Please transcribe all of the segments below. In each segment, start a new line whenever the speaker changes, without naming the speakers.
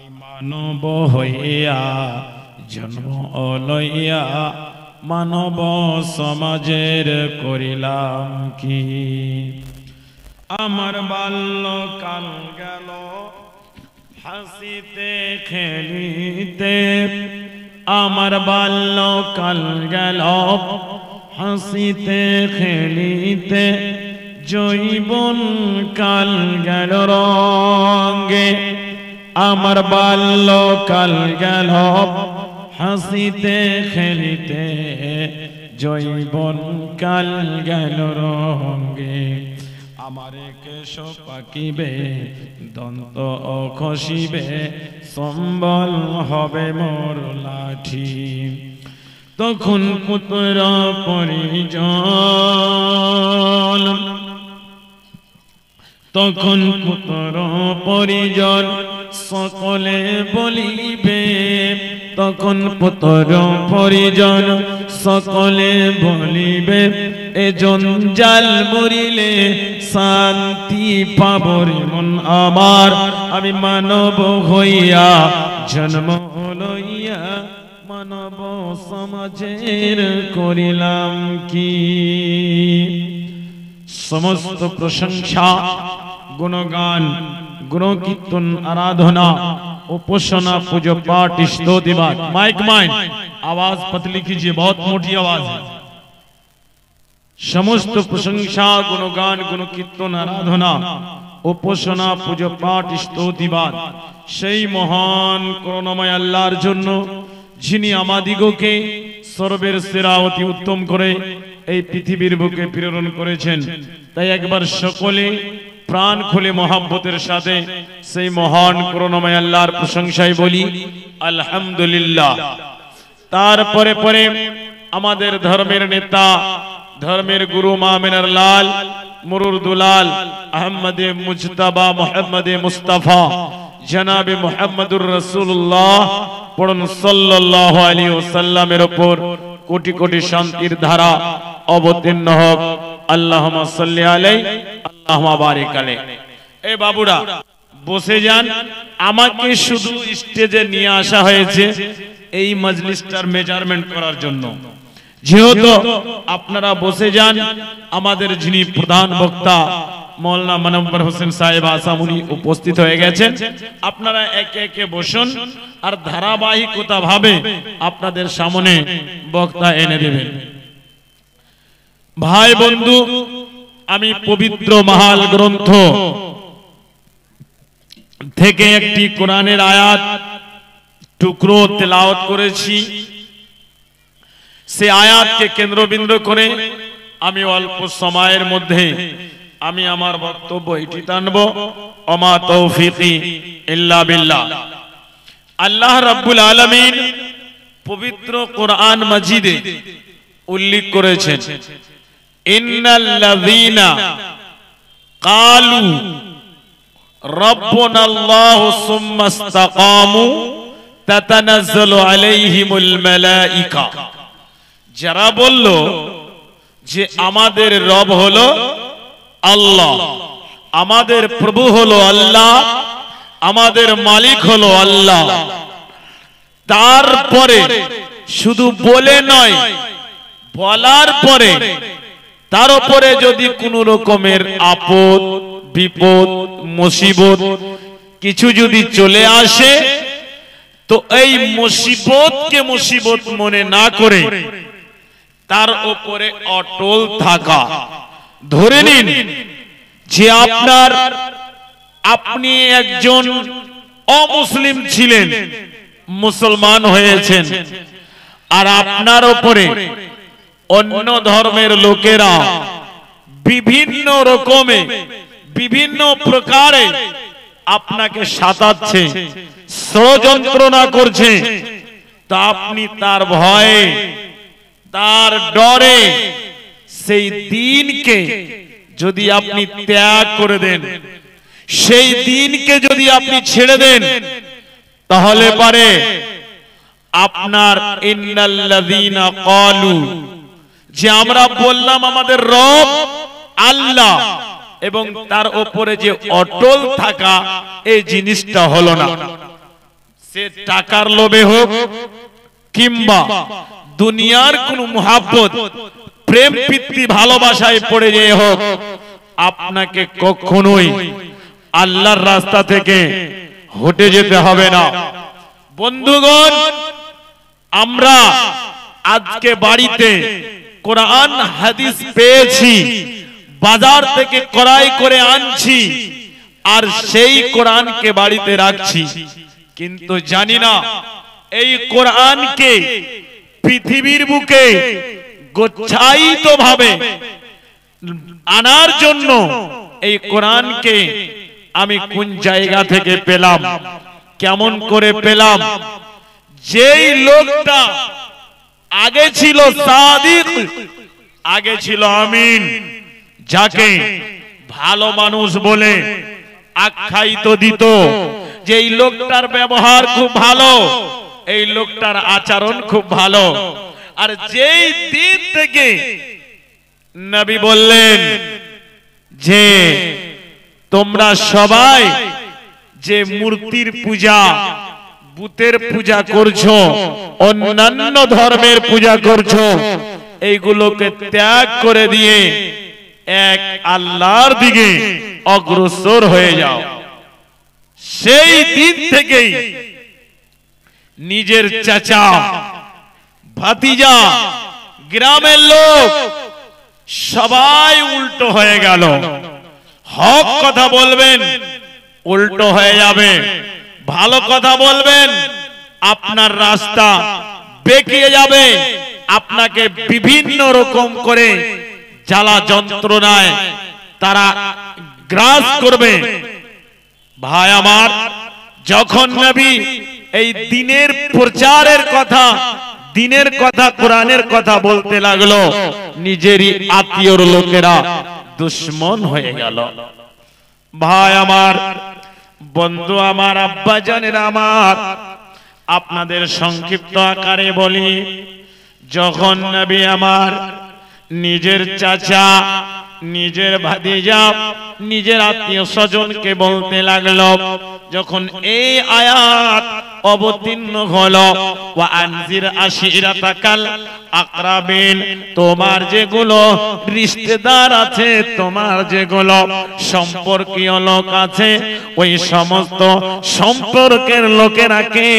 মানব হইয়া জন্ম লইয়া মানব সমাজের করিলাম কি। আমার বাল্যকাল গেল হাসিতে খেলিতে, আমার বাল্যকাল গেল হাসিতে খেলিতে, যৌবন কাল গেল রঙে। আমার বাল্যকাল গেল হাসিতে খেলিতে, যৌবন কাল গেল রঙে। আমারে কেশ পাকিবে দন্ত খসিবে, সম্বল হবে মোর লাঠি। তখন পুত্র পরিজন, তখন পুত্র পরিজন সকলে বলিবে, তখন পুত্র পরিজন সকলে বলিবে, এ জঞ্জাল মরিলে শান্তি পাবরে মন আমার। আমি মানব হইয়া জন্ম লইয়া মানব সমাজের করিলাম কি। সমস্ত প্রশংসা গুণগান গুণকীর্তন আরাধনা उपासना पूजो पाठ स्तुति बात। माइक माइक आवाज पतली कीजिए, बहुत मोटी आवाज है। समस्त प्रशंसा गुणगान गुण कीर्तन आराधना उपासना पूजो पाठ स्तुति बात সেই মহান করুণাময় আল্লাহর জন্য, যিনি আমাদিগকে সর্বের সেরা অতি উত্তম করে এই পৃথিবীর বুকে প্রেরণ করেছেন। তাই একবার সকলে প্রাণ খুলে মহব্বতের সাথে সেই মহান করুণাময় আল্লাহর প্রশংসায় বলি আলহামদুলিল্লাহ। তারপরে পরে আমাদের ধর্মের নেতা, ধর্মের গুরু মামিনার লাল মুরুর দুলাল আহমদে মুজতবা মুহাম্মদে মুস্তাফা জনাবে মুহাম্মদুর রাসূলুল্লাহ পড়ুন সাল্লাল্লাহু আলাইহি ওয়াসাল্লামের উপর কোটি কোটি শান্তির ধারা অবতীর্ণ হোক। আল্লাহুম্মা সাল্লি আলাইহি আল্লাহুম্মা বারিক আলাইহি। এই বাবুরা বসে যান, আমাকে শুধু স্টেজে নিয়ে আসা হয়েছে এই মজলিসটার মেজারমেন্ট করার জন্য। যেহেতু আপনারা বসে যান, আমাদের যিনি প্রধান বক্তা মৌলানা মনব্বর হোসেন সাহেব আসামুনি উপস্থিত হয়ে গেছেন। আপনারা একে একে বসুন আর ধারাবাহিকতা ভাবে আপনাদের সামনে বক্তা এনে দেবেন। ভাই বন্ধু, আমি পবিত্র মহাল গ্রন্থ থেকে একটি কোরআনের আয়াত টুকরো তেলাওয়াত করেছি। সে আয়াতকে কেন্দ্রবিন্দু করে আমি অল্প সময়ের মধ্যে আমি আমার বক্তব্য এটি টানবো। ওমা তৌফিকি ইল্লা বিল্লাহ। আল্লাহ রাব্বুল আলামিন পবিত্র কোরআন মাজিদে উল্লেখ করেছেন, ইন্নাল্লাযীনা ক্বালু রাব্বুনাল্লাহু সুম্মা ইসতাকামু তাতানাজ্জালু আলাইহিমুল মালায়েকা। যারা বলল যে আমাদের রব হলো আল্লাহ, আমাদের প্রভু হলো আল্লাহ, আমাদের মালিক হলো আল্লাহ, তারপরে শুধু বলে নয়, বলার পরে তার উপরে যদি কোনো রকমের আপদ বিপদ মুসিবত কিছু যদি চলে আসে, তো এই মুসিবতকে মুসিবত মনে না করে তার উপরে অটল থাকা। ধরে নিন যে আপনি একজন অমুসলিম ছিলেন, মুসলমান হয়েছেন, আর আপনার উপরে অন্য ধর্মের লোকেরা বিভিন্ন রকমে বিভিন্ন প্রকারে আপনাকে সাতাচ্ছে, ষড়যন্ত্রণা করছে, তা আপনি তার ভয়ে তার ডরে সেই দিনকে যদি আপনি ত্যাগ করে দেন, সেই দিনকে যদি আপনি ছেড়ে দেন, তাহলে পারে আপনার ইন্নাল্লাযীনা ক্বালু, যে আমরা বললাম আমাদের রব আল্লাহ এবং তার উপরে যে অটল থাকা এই জিনিসটা হলো না। সে টাকার লোভে হোক কিংবা দুনিয়ার কোন মুহাব্বত প্রেম প্রীতি ভালোবাসায় পড়ে যেয়ে হোক, আপনাকে কখনোই আল্লাহর রাস্তা থেকে হটে যেতে হবে না। বন্ধুগণ, আমরা আজকে বাড়িতে কোরআন হাদিস পেয়েছি, বাজার থেকে ক্রয় করে আনছি, আর সেই কোরআনকে বাড়িতে রাখছি, কিন্তু জানি না এই কোরআনকে পৃথিবীর বুকে গোছাইত ভাবে আনার জন্য এই কোরআনকে আমি কোন জায়গা থেকে পেলাম, কেমন করে পেলাম। যেই লোকটা আগে ছিল সাদিক, আগে ছিল আমিন, যাকে ভালো মানুষ বলে আখ্যায়িত দিত, যে এই লোকটার ব্যবহার খুব ভালো, এই লোকটার আচরণ খুব ভালো। আর যেই দিন থেকে নবী বললেন যে তোমরা সবাই যে মূর্তির পূজা, বুতের পূজা করছো, অন্যান্য ধর্মের পূজা করছো, এইগুলোকে ত্যাগ করে দিয়ে এক আল্লাহর দিকে অগ্রসর হয়ে যাও, সেই দিন থেকেই নিজের চাচা, ভাতিজা, গ্রামের লোক সবাই উল্টো হয়ে গেল। হক কথা বলবেন, উল্টো হয়ে যাবে। ভালো কথা বলবেন, আপনার রাস্তা বেঁকিয়ে যাবে, আপনাকে বিভিন্ন রকম করে জ্বালা যন্ত্রণায় তারা গ্রাস করবে। ভাই আমার, যখন নবী এই দিনের প্রচারের কথা, দিনের কথা, কোরআনের কথা বলতে লাগলো, নিজেরই আত্মীয়র লোকেরা দুশ্মন হয়ে গেল। ভাই আমার, বন্ধু আমার, আব্বা জানেরা আমার, আপনাদের সংক্ষিপ্ত আকারে বলি, যখন নবী আমার নিজের চাচা, নিজের ভাতিজা, নিজের আত্মীয় স্বজনকে বলতে লাগলো, যখন এই আয়াত অবতীর্ণ হলো, ওয়া আনজির আশিরাতাকাল আকরাবিন, তোমার যেগুলো রিশতেদার আছে, তোমার যেগুলো সম্পর্কীয় লোক আছে, ওই সমস্ত সম্পর্কের লোকেরাকে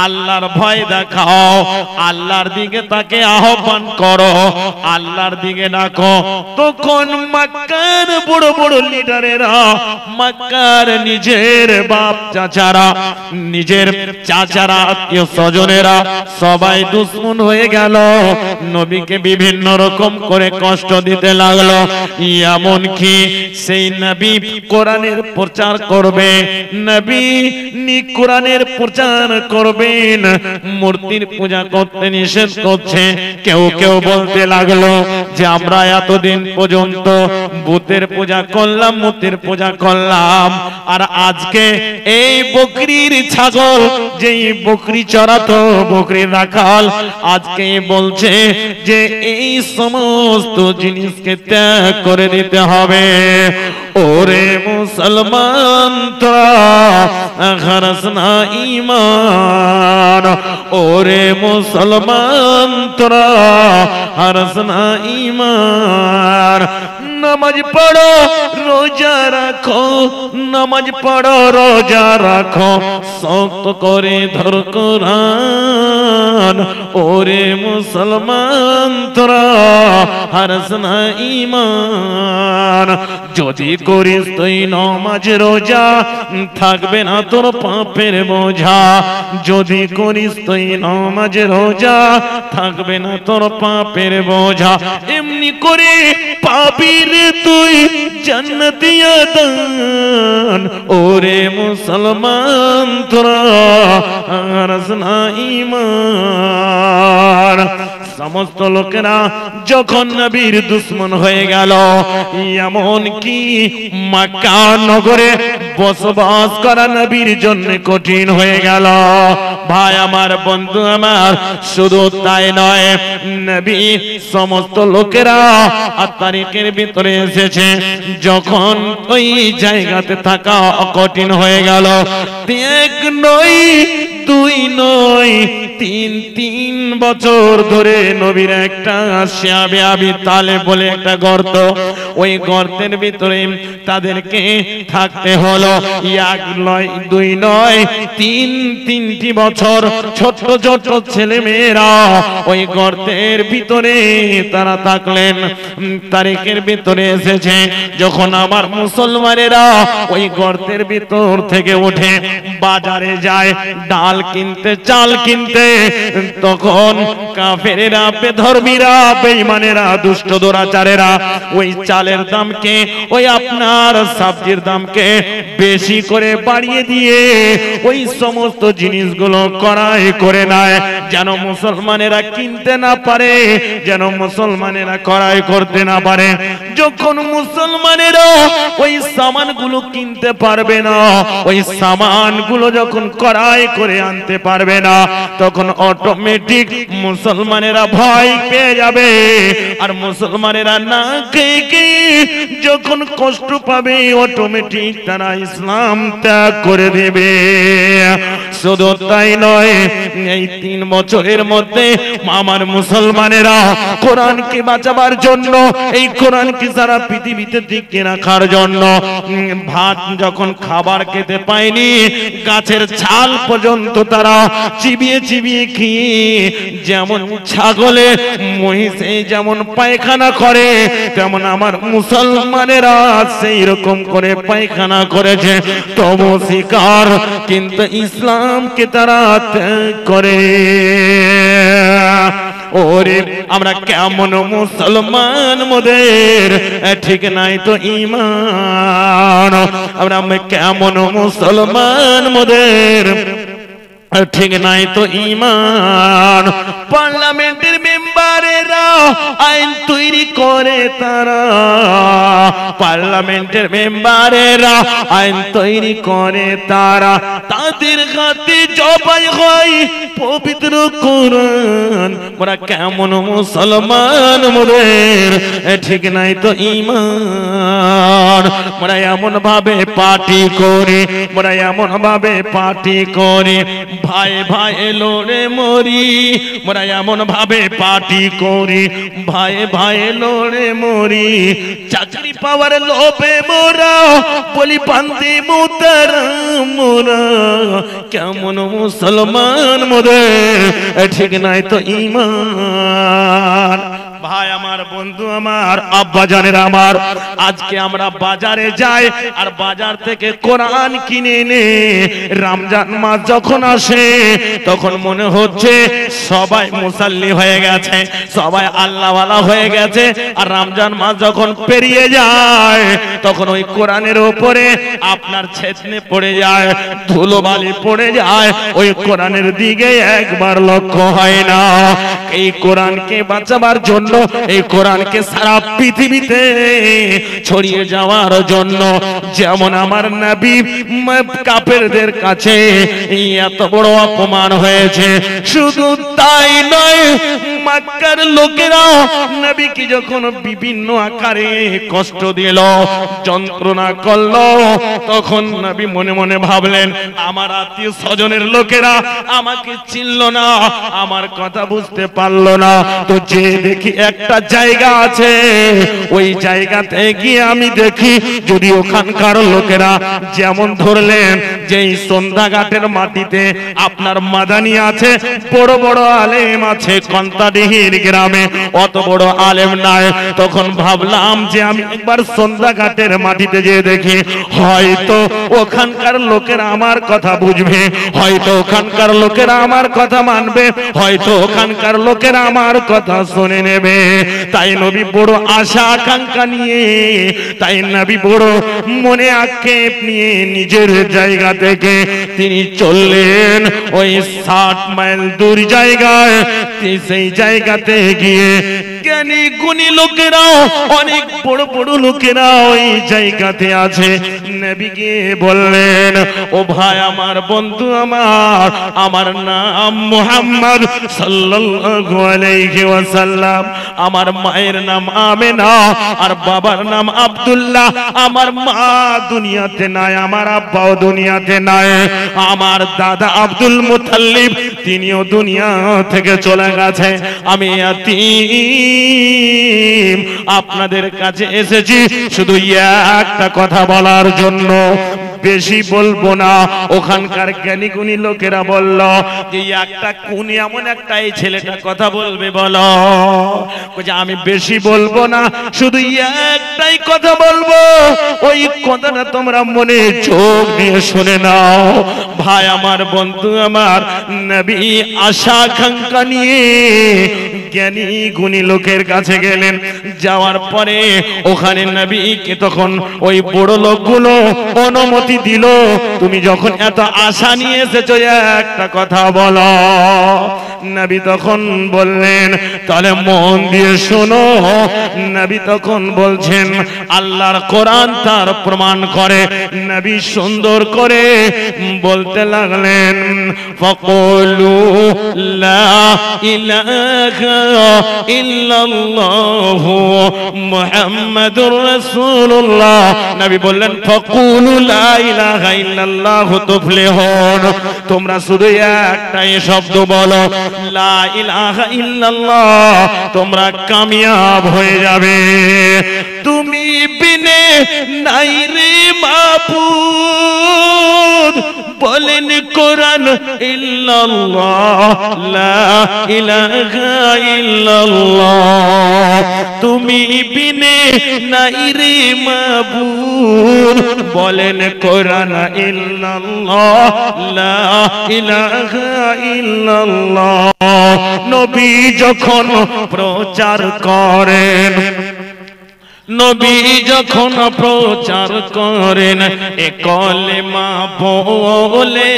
আল্লাহর ভয় দেখাও, আল্লাহর দিকে তাকে আহ্বান করো, আল্লাহর দিকে ডাকো। তখন মক্কার বড় বড় লিডারেরা, মক্কার নিজের বাপ চাচারা, নিজের চাচারা, আত্মীয় স্বজনেরা সবাই দুশ্মন হয়ে গেল, নবীকে বিভিন্ন রকম করে কষ্ট দিতে লাগলো। এমন কি সেই নবী কোরআনের প্রচার করবে, নবী কোরআনের প্রচার করবেন, মূর্তির পূজা করতে নিষেধ করছে। কেউ কেউ বলতে লাগলো যে আমরা এতদিন পর্যন্ত বুতের পূজা করলাম, মূর্তির পূজা করলাম, আর আজকে এই বকরির ছাগল, যেই বকরি চড়াতো, বকরির রাখাল, আজকে বলছে যে এই সমস্ত জিনিসকে ত্যাগ করে দিতে হবে। ওরে মুসলমান, তোরা হারাস না ঈমান, ওরে মুসলমান, তোরা হারাস না ঈমান। নামাজ পড়ো, রোজা রাখো, নামাজ পড়ো, রোজা রাখো, শক্ত করে ধর কোরআন। ওরে মুসলমান, তোরা হারাস না ঈমান। যদি করিস তুই নামাজ রোজা, থাকবে না তোর পাপের বোঝা। যদি করিস তুই নামাজ রোজা, থাকবে না তোর পাপের বোঝা। এমনি করে পাবি রে তুই জান্নাতিয়া দান। ওরে মুসলমান, তোরা হারাস না ঈমান। সমস্ত লোকেরা যখন নবীর দুশ্মন হয়ে গেল, এমন কি মক্কা নগরে বসবাস করা নবীর জন্য কঠিন হয়ে গেল। ভাই আমার, বন্ধু আমার, শুধু তাই নয়, নবী সমস্ত লোকেরা তারিখের ভিতরে এসেছে, যখন ওই জায়গাতে থাকা কঠিন হয়ে গেল। এক নয় দুই নয়, তিন বছর ধরে নবীর একটা শিয়াবে আবি তালেব বলে একটা গর্ত, ওই গর্তের ভিতরে তাদেরকে থাকতে হলো। এক নয়, দুই নয়, তিনটি বছর ছোট ছোট ছেলে মেয়েরা ওই গর্তের ভিতরে তারা থাকলেন। তারিখের ভিতরে এসেছে যখন আমার মুসলমানেরা ওই গর্তের ভিতর থেকে উঠে বাজারে যায় ডাল কিনতে, চাল কিনতে, তখন কাফেরেরা, বেধর্মীরা, বেঈমানেরা, দুষ্ট দুরাচারেরা ওই চালের দামকে, ওই আপনার সবজির দামকে বেশি করে বাড়িয়ে দিয়ে ওই সমস্ত জিনিসগুলো ক্রয় করে নেয়, যেন মুসলমানেরা কিনতে না পারে, যেন মুসলমানেরা ক্রয় করতে না পারে। যখন মুসলমানেরা ওই সামানগুলো কিনতে পারবে না, ওই সামানগুলো যখন ক্রয় করে আনতে পারবে না, তখন অটোমেটিক মুসলমানেরা ভয় পেয়ে যাবে। আর মুসলমানেরা না খেয়ে যখন কষ্ট পাবে, অটোমেটিক তারা ইসলাম ত্যাগ করে দেবে। শুধু তাই নয়, এই 3 বছরের মধ্যে আমার মুসলমানেরা কোরআনকে বাঁচাবার জন্য, এই কোরআনকে সারা পৃথিবীতে টিকিয়ে রাখার জন্য ভাত যখন খাবার খেতে পায়নি, গাছের ছাল পর্যন্ত তারা চিবিয়ে চিবিয়ে খেয়ে, যেমন ছাগলে মহিষে যেমন পায়খানা করে, তেমন আমার মুসলমানেরা সেই রকম করে পায়খানা করেছে। তবু শিকার কিন্তু ইসলামকে তারা ত্যাগ করে। ওরে আমরা কেমন মুসলমান, মোদের ঠিক নাই তো ঈমান। আমরা কেমন মুসলমান, মোদের ঠিক নাই তো ঈমান। পার্লামেন্টের মেম্বারেরা আইন তৈরি করে, তারা পার্লামেন্টের মেম্বারেরা আইন তৈরি করে, তারা তাদের হাতে জবাই হয় পবিত্র কোরআন। মোরা কেমন মুসলমান, মোদের ঠিক নাই তো ঈমান। মোরা এমন ভাবে পার্টি করে, মোরা এমন ভাবে পার্টি করে, ভাই ভাই লড়ে মরি। মোরা এমন ভাবে পার্টি করি, ভাই ভাই লড়ে মরি। চাকরি পাওয়ার লোভে মোরা বলি পান্তি মুতারা মোরা। কেমন মুসলমান, মোদের ঠিক নাই তো ঈমান। ভাই আমার, বন্ধু আমার, আব্বা জানের আমার, আজকে আমরা বাজারে যাই আর বাজার থেকে কোরআন কিনে এনে রমজান মাস যখন আসে তখন মনে হচ্ছে সবাই মুসাল্লি হয়ে গেছে, সবাই আল্লাহওয়ালা হয়ে গেছে। আর রমজান মাস যখন পেরিয়ে যায় তখন ওই কোরআনের উপরে আপনার ছেঁচনে পড়ে যায়, ধুলোবালি পড়ে যায়, ওই কোরআনের দিকে একবার লক্ষ্য হয় না। এই কোরআনকে বাঁচাবার জন্য, এই কোরআনকে সারা পৃথিবীতে ছড়িয়ে যাওয়ার জন্য, যেমন আমার নবী কাফেরদের কাছে এত বড় অপমান হয়েছে, শুধু তাই নয়, মক্কার লোকেরা নবীকে যখন বিভিন্ন আকারে কষ্ট দিল, যন্ত্রণা করলো, তখন নবী মনে মনে ভাবলেন আমার আত্মীয় স্বজনের লোকেরা আমাকে চিনল না, আমার কথা বুঝতে পারলো না, তো যে দেখি একটা জায়গা আছে, ওই জায়গাতে গিয়ে আমি দেখি যদি ওখানকার লোকেরা যেমন ধরলেন যে সন্ধ্যাঘাটের মাটিতে আপনার মাদানি আছে, বড় বড় আলেম আছে, কন্তাডিহির গ্রামে অত বড় আলেম নাই। তখন ভাবলাম যে আমি একবার সন্ধ্যাঘাটের মাটিতে যেয়ে দেখি, হয়তো ওখানকার লোকেরা আমার কথা বুঝবে, হয়তো ওখানকার লোকেরা আমার কথা মানবে, হয়তো ওখানকার লোকেরা আমার কথা শুনে নেবে। তাই নবী বড় আশা আকাঙ্ক্ষা নিয়ে, তাই নবী বড় মনে আক্ষেপ নিয়ে নিজের জায়গা থেকে তিনি চললেন ওই 60 মাইল দূর জায়গায়। সেই
জায়গাতে গিয়ে জ্ঞানী গুণী লোকেরাও অনেক বড় বড় লোকেরা ওই জায়গাতে আছে। নবী গিয়ে বললেন, ও ভাই আমার, বন্ধু আমার, আমার নাম মুহাম্মদ সাল্লাল্লাহু আলাইহি ওয়াসাল্লাম, আমার মায়ের নাম আমেনা আর বাবার নাম আব্দুল্লাহ। আমার মা দুনিয়াতে নাই, আমার আব্বাও দুনিয়াতে নাই। আমার দাদা আব্দুল মুতাল্লিব তিনিও দুনিয়া থেকে চলে গেছে। আমি ইয়াতীম, আপনাদের কাছে এসেছি শুধু একটা কথা বলার জন্য, বেশি বলবো না। ওখানকার জ্ঞানী গুণী লোকেরা বলল যে একটা কোন এমন একটা এই ছেলেটা কথা বলবে বলো। আমি বেশি বলবো না, শুধু একটাই কথা বলবো, ওই কথাটা তোমরা মনে চোখ দিয়ে শুনে নাও। ভাই আমার, বন্ধু আমার, নবী আশা আকাঙ্ক্ষা নিয়ে জ্ঞানী গুণী লোকের কাছে গেলেন। যাওয়ার পরে ওখানে নবীকে তখন ওই বড় লোকগুলো অনুমতি দিল, তুমি যখন এত আশা নিয়ে এসেছো একটা কথা বলো। নবী তখন বললেন, তাহলে মন দিয়ে শোনো। নবী তখন বলছেন, আল্লাহর কোরআন তার প্রমাণ করে। নবী সুন্দর করে বলতে লাগলেন, ফাকুলু লা ইলাহা ইল্লাল্লাহু মুহাম্মাদুর রাসূলুল্লাহ। নবী বললেন, ফাকুলু লা ইলাহা ইল্লাল্লাহু তুফলিহুন, তোমরা শুধু একটাই শব্দ বলো, লা ইলাহা ইল্লাল্লাহ, তোমরা কামিয়াব হয়ে যাবে। তুমি বিনে নাই রে মাবুদ, বলেন কোরআন, ইল্লাল্লাহ, লা ইলাহা ইল্লাল্লাহ, তুমি বিনে নাই রে মাবুদ, বলেন কোরআন, ইল্লাল্লাহ, লা ইলাহা ইল্লাল্লাহ। নবী যখন প্রচার করেন, নবী যখন প্রচার করেন, এ কলেমা বলে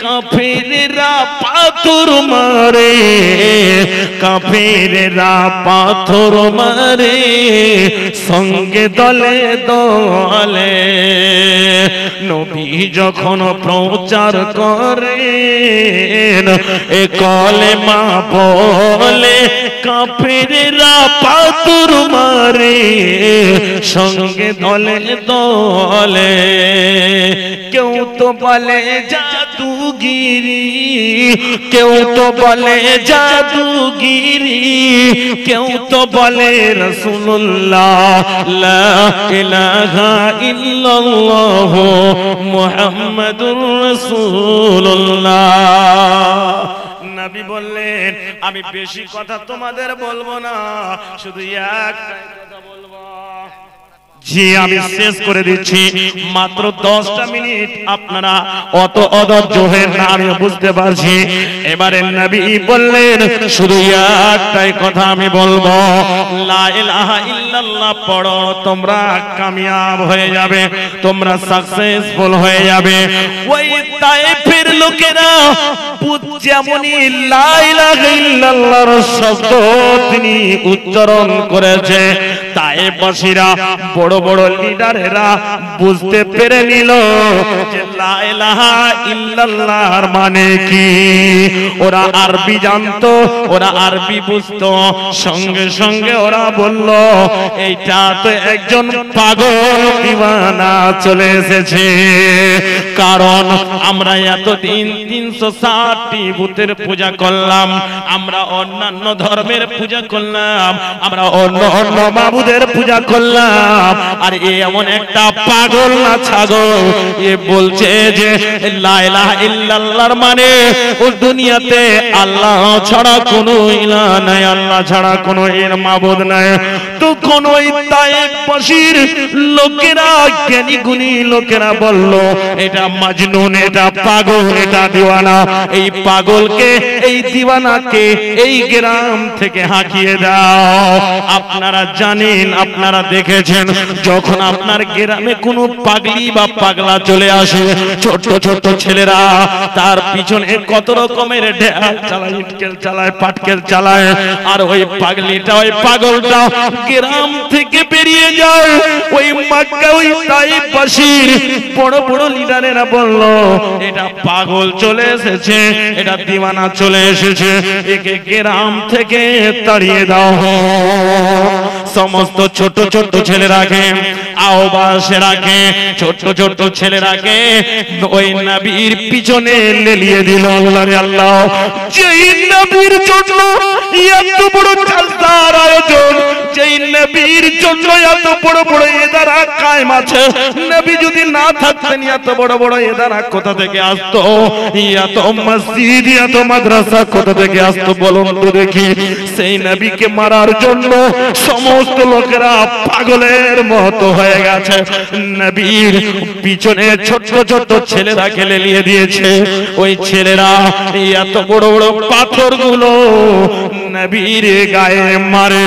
কাফিররা পাথর মারে, কাফিররা পাথর মারে, সঙ্গে দলে দলে। নবী যখন প্রচার করেন, এ কলেমা বলে কাফিররা পাথর মারে, সঙ্গে দলে দলে। কেউ তো বলে জাদুগিরি, কেউ তো বলে জাদুগিরি, কেউ তো বলে রাসূলুল্লাহ, লা ইলাহা ইল্লাল্লাহ মুহাম্মাদুর রাসূলুল্লাহ। নবী বললেন, আমি বেশি কথা তোমাদের বলবো না, শুধু একটাই কথা বলবো। জি, আমি শেষ করে দিচ্ছি, মাত্র 10টা মিনিট। আপনারা অত অধৈর্য হয়ে না, আমি বুঝতে পারছি। এবারে নবী বললেন, শুধু একটাই কথা আমি বলবো, লা ইলাহা ইল্লাল্লাহ পড়ো, তোমরা কামিয়াব হয়ে যাবে, তোমরা সাকসেসফুল হয়ে যাবে। ওই তায়েফের লোকেরা যেমনই লা ইলাহা ইল্লাল্লাহর শব্দ তিনি উচ্চারণ করেছে, তায়েফবাসীরা বড় বড় লিডারেরা বুঝতে পেরে নিল যে লা ইলাহা ইল্লাল্লাহর মানে কি। ওরা আরবি জানতো, ওরা আরবি বুঝতো, সঙ্গে সঙ্গে ওরা বলল, এইটা তো একজন পাগল দিওয়ানা চলে এসেছে। কারণ আমরা এতদিন 360টি ভূতের পূজা করলাম, আমরা অন্যান্য ধর্মের পূজা করলাম, আমরা অন্য অন্য মাবুদের পূজা করলাম, আর এমন একটা পাগল না ছাগল, এ বলছে যে লা ইলাহা ইল্লাল্লাহর মানে ও দুনিয়াতে আল্লাহ ছাড়া কোনো ইলাহ নাই, আল্লাহ ছাড়া কোনো এর মাবুদ নাই। তো কোন ওই তায়েফবাসীর লোকেরা, জ্ঞানী গুণী লোকেরা বলল, এটা মাজনুন, এটা পাগল, এটা দিওয়ানা, এই পাগলকে, এই দিওয়ানাকে এই গ্রাম থেকে হাঁকিয়ে দাও। আপনারা জানেন আলামিন আপনারা দেখেছেন যখন আপনার গ্রামে কোনো পাগলি বা পাগলা চলে আসে, ছোট ছোট ছেলেরা তার পিছনে কত রকমের ঢেল চালায়, ইটকেল চালায়, পাটকেল চালায়, আর ওই পাগলিটা ওই পাগলটা গ্রাম থেকে বেরিয়ে যায়। ওই মক্কা ওই তাইফবাসীর বড় বড় লিডারেরা বলল, এটা পাগল চলে এসেছে, এটা দিওয়ানা চলে এসেছে, একে গ্রাম থেকে তাড়িয়ে দাও। সমস্ত ছোট ছোট ছেলেরাকে আওবাসে রাখে, ছোট ছোট ছেলেরাকে ওই নবীর পিছনে লেলিয়ে দিল। আল্লাহরে আল্লাহ, যেই নবীর জন্য এত বড় জালসার আয়োজন, যেই নবীর জন্য এত বড় বড় এদারা কায়েম আছে, নবী যদি না থাকতেন এত বড় বড় এদারা কোথা থেকে আসতো? এত মসজিদ, এত মাদ্রাসা কোথা থেকে আসতো বলুন তো দেখি? সেই নবীকে মারার জন্য সমস্ত লোকেরা পাগলের মতো হয়ে গেছে। নবীর পিছনে ছোট ছোট ছেলেরা খেলে নিয়ে দিয়েছে। ওই ছেলেরা এত বড় বড় পাথরগুলো নবীর গায়ে মারে।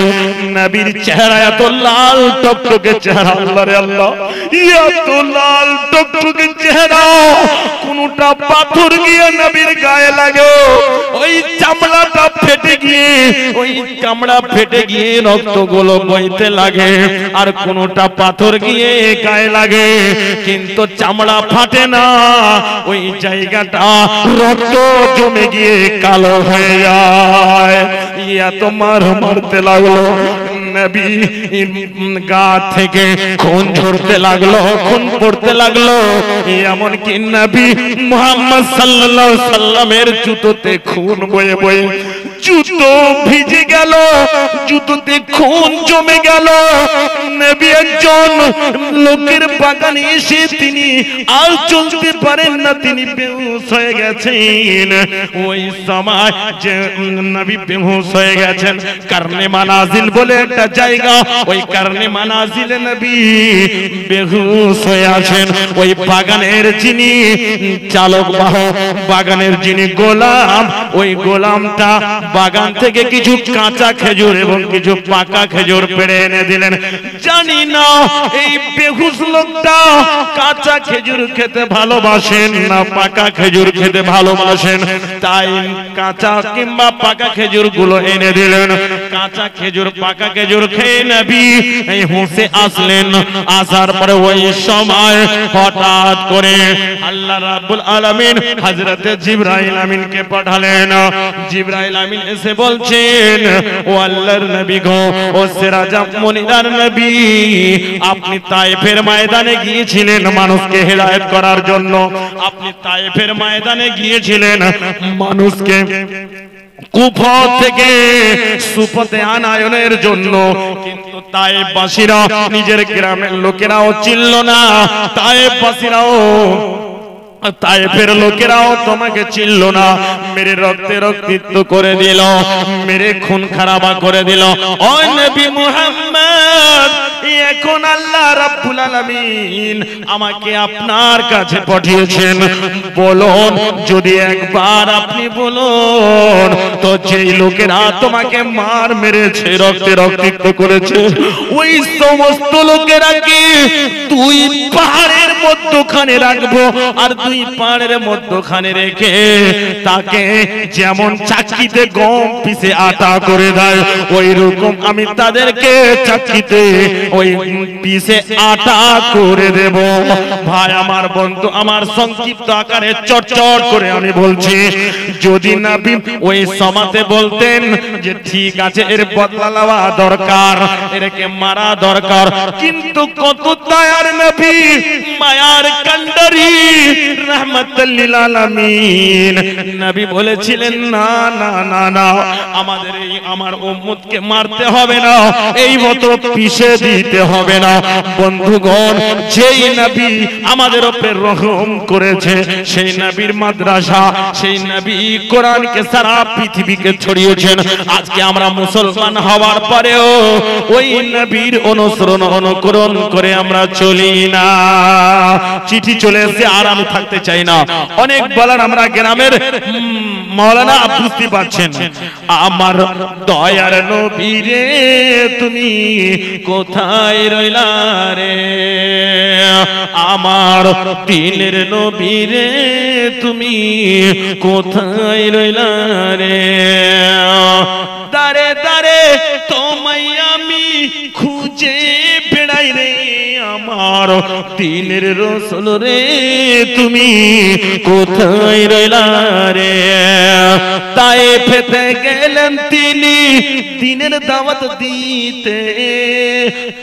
নবীর চেহারা এত লাল টকটকে চেহারা, আল্লাহরে আল্লাহ, এত লাল টকটকে চেহারা, কোনটা পাথর গিয়ে নবীর গায়ে লাগে, ওই চামড়াটা ফেটে গিয়ে, ওই চামড়া ফেটে গিয়ে রক্তগুলো বইতে লাগে, আর কোনটা পাথর গিয়ে গায়ে লাগে কিন্তু চামড়া ফাটে না, ওই জায়গাটা রক্ত জমে গিয়ে কালো হয়ে যায়। এত মার মারতে লাগলো, নবী গা থেকে খুন ঝরতে লাগলো, খুন পড়তে লাগলো। এমনকি নবী মুহাম্মদ সাল্লাল্লাহু আলাইহি সাল্লামের জুতোতে খুন বয়ে বয়ে জুতো ভিজে গেল, জুতোতে খুন জমে গেল। নবী একজন লোকের বাগানে এসে তিনি আর চলতে পারেন না, তিনি বেহুশ হয়ে গেছেন। ওই সময় যে নবী বেহুশ হয়ে গেছেন, কারনে মানাজিল বলে একটা জায়গা, ওই কারনে মানাজিলে নবী বেহুশ হয়ে আছেন। ওই বাগানের যিনি চালক বাহক, বাগানের যিনি গোলাম, ওই গোলামটা বাগান থেকে কিছু কাঁচা খেজুর এবং কিছু পাকা খেজুর পেড়ে এনে দিলেন। জানি না এই বেহুশ লোকটা কাঁচা খেজুর খেতে ভালোবাসেন না পাকা খেজুর খেতে ভালোবাসেন, তাই কাঁচা কিংবা পাকা খেজুর গুলো এনে দিলেন। কাঁচা খেজুর পাকা খেজুর খেয়ে নবী এই হুঁশে আসলেন। আসার পরে ওই সময় হঠাৎ করে আল্লাহ রাব্বুল আলামিন হযরতে জিবরাইল আমিনকে পাঠালেন। জিবরাইল আমিন এসে বলছেন, ও আল্লাহর নবী গো, ও সিরাজাম মুনিরার নবী, আপনি তায়েফের ময়দানে গিয়েছিলেন মানুষকে হেদায়েত করার জন্য, আপনি তায়েফের ময়দানে গিয়েছিলেন মানুষকে কুফা থেকে সুফতে আনায়নের জন্য, কিন্তু তায়েফবাসীরা নিজের গ্রামের লোকেরাও চিনল না, তায়েফবাসীরাও তায়েফের লোকেরাও তোমাকে চিনল না, মেরে রক্তে রক্তিত করে দিল, মেরে খুন খারাবা করে দিল। ও নবী মুহাম্মদ, এখন আল্লাহ রাব্বুল আলামিন আমাকে আপনার কাছে পাঠিয়েছেন, বলুন যদি একবার আপনি বলুন তো যেই লোকেরা তোমাকে মার মেরেছে, রক্তে রক্তিত করেছে, ওই সমস্ত লোকেরাকে দুই পাহাড়ের মধ্যখানে রাখবো, আর দুই পাহাড়ের মধ্যখানে রেখে তাকে যেমন চাকিতে গম পিষে আটা করে দেয়, ওই রকম আমি তাদেরকে চাকিতে ওই পিষে আটা করে দেব। ভাই আমার, বন্ধু আমার, সংক্ষিপ্ত আকারে চটচট করে আমি বলছি, যদি নবী ওই সমাতে বলতেন যে ঠিক আছে এর বদলা নেওয়া দরকার, এরকে মারা দরকার, কিন্তু কত দয়ার নবী, মায়ার কান্ডারি, রাহমাতুল লিল আলামিন, নবী বলেছিলেন না না না না, আমাদের এই আমার উম্মতকে মারতে হবে না, এই মতো পিষে দিতে দিতে হবে না। বন্ধুগণ, যেই নবী আমাদের উপরে রহম করেছে, সেই নবীর মাদ্রাসা, সেই নবী কোরআনকে সারা পৃথিবীকে ছড়িয়েছেন। আজকে আমরা মুসলমান হওয়ার পরেও ওই নবীর অনুসরণ অনুকরণ করে আমরা চলি না। চিঠি চলে এসে আর আমি থাকতে চাই না। অনেক বলার আমরা গ্রামের মাওলানা বুঝতে পারছেন। আমার দয়ার নবী রে তুমি কোথায় রইলা রে, আমার দিনের নবী রে তুমি কোথায় রইলা রে, দারে দারে তোমায় আমি খুঁজে বেড়াই রে, আমার দিনের রসুল রে তুমি কোথায় রইলা রে। তাই ফেতে গেলেন তিনি দিনের দাওয়াত দিতে,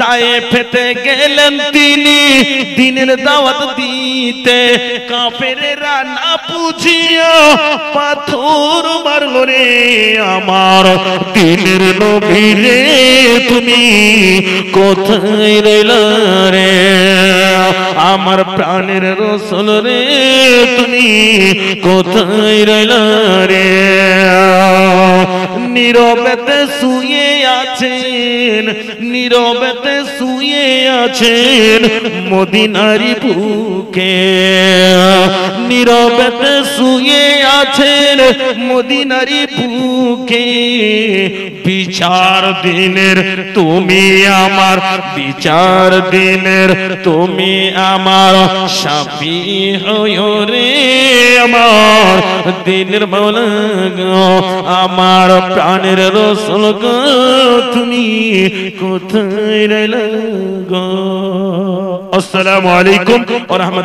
তাই ফেতে গেলেন তিনি দিনের দাওয়াত দিতে, কাফেরেরা না বুঝিয়া পাথর মারলো রে, আমার দিনের নবী রে তুমি কোথায় রইলা রে, আমার প্রাণের রসুল রে তুমি কোথায় রইলা রে। নীরবেতে শুয়ে আছেন, নীরবেতে শুয়ে আছেন মদিনারি বুকে, নীরবেতে শুয়ে আছেন মদিনারি বুকে, বিচার দিনের তুমি আমার, বিচার দিনের তুমি আমার শাফি হয়ো রে, আমার দিনের মাওলা গো, আমার প্রাণের রসুল গো তুমি কোথায় রইলা গো। আসসালামু আলাইকুম ওয়া রাহমাতুল্লাহ।